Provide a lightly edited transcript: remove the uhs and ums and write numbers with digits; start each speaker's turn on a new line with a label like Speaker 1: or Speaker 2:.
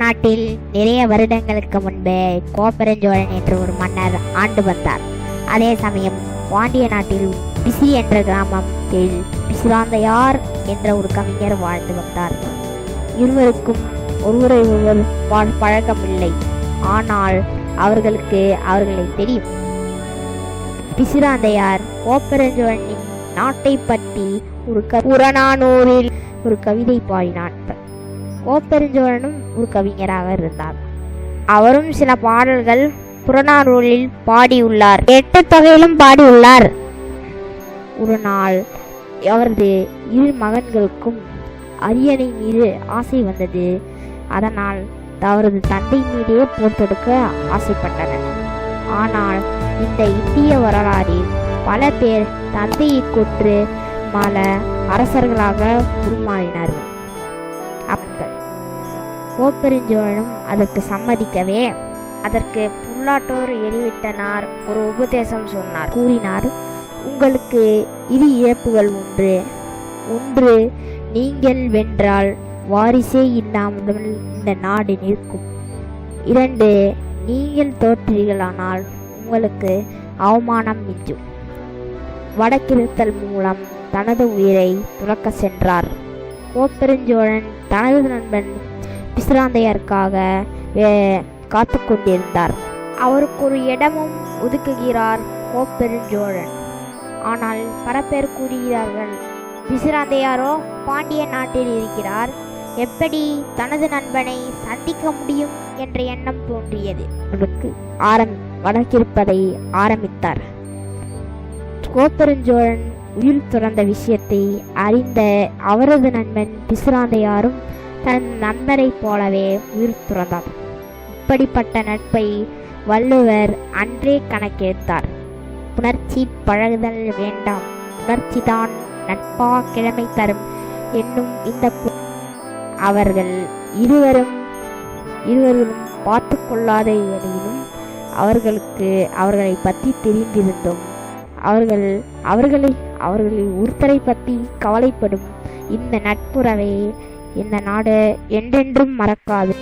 Speaker 1: நாட்டில் நிறைய வருடங்களுக்கு முன்பு கோப்பெருஞ்சோழன் என்ற ஒரு மன்னர் ஆண்டு வந்தார். அதே சமயம் பாண்டிய நாட்டில் பிசி என்ற கிராமத்தில் பிசிராந்தையார் என்ற ஒரு கவிஞர் வாழ்ந்து வந்தார். இருவருக்கும் ஒருவரை ஒருவர் பழக்கமில்லை. ஆனால் அவர்களை தெரியும். பிசிராந்தையார் கோப்பெருஞ்சோழனின் நாட்டை பற்றி புறநானூறில் ஒரு கவிதை பாடினார். கோப்பெருஞ்சோழனும் ஒரு கவிஞராக இருந்தார். அவரும் சில பாடல்கள் புறநானூறில் பாடியுள்ளார். 8 தொகையிலும் பாடியுள்ளார். ஒரு நாள் அவரது 2 மகன்களுக்கும் அரியணை மீது ஆசை வந்தது. அதனால் அவரது தந்தை மீதே போர் தொடுக்க ஆசைப்பட்டனர். ஆனால் இந்த இந்திய வரலாறில் பல பேர் தந்தையை கொன்று பல அரசர்களாக உருமாறினார்கள். கோப்பெருஞ்சோழனும் அதற்கு சம்மதிக்கவே அதற்கு புல்லாட்டோர் எரிவிட்டனார் ஒரு உபதேசம் கூறினார். உங்களுக்கு 2 இழப்புகள் உண்டு. ஒன்று, நீங்கள் வென்றால் வாரிசே இல்லாமல் இந்த நாடு நிற்கும். 2, நீங்கள் தோற்றீர்களானால் உங்களுக்கு அவமானம் மிஞ்சும். வடக்கிருத்தல் மூலம் தனது உயிரை துறக்க சென்றார். கோப்பெருஞ்சோழன் தனது நண்பன் பிசிராந்தையருக்காக காத்து கொண்டிருந்தார். அவருக்கு ஒரு இடமும் ஒதுக்குகிறார் கோப்பெருஞ்சோழன். ஆனால் பல பேர் கூறுகிறார்கள், பிசிராந்தையாரோ பாண்டிய நாட்டில் இருக்கிறார், எப்படி தனது நண்பனை சந்திக்க முடியும் என்ற எண்ணம் தோன்றியது. வடக்கிருப்பதை ஆரம்பித்தார். கோப்பெருஞ்சோழன் உயிர் துறந்த விஷயத்தை அறிந்த அவரது நண்பன் பிசிராந்தையாரும் தன் நண்பரைப் போலவே உயிர் துறந்தார். இப்படிப்பட்ட நட்பை வள்ளுவர் அன்றே கணக்கெடுத்தார். புணர்ச்சி பழகுதல் வேண்டாம், புணர்ச்சிதான் நட்பா கிழமை தரும் என்னும் இந்த அவர்கள் இருவரும் பார்த்து கொள்ளாத வரையிலும் அவர்களை பற்றி தெரிந்திருந்தோம். அவர்களை ஒருத்தரை பற்றி கவலைப்படும் இந்த நட்புறவை இந்த நாடு என்றென்றும் மறக்காது.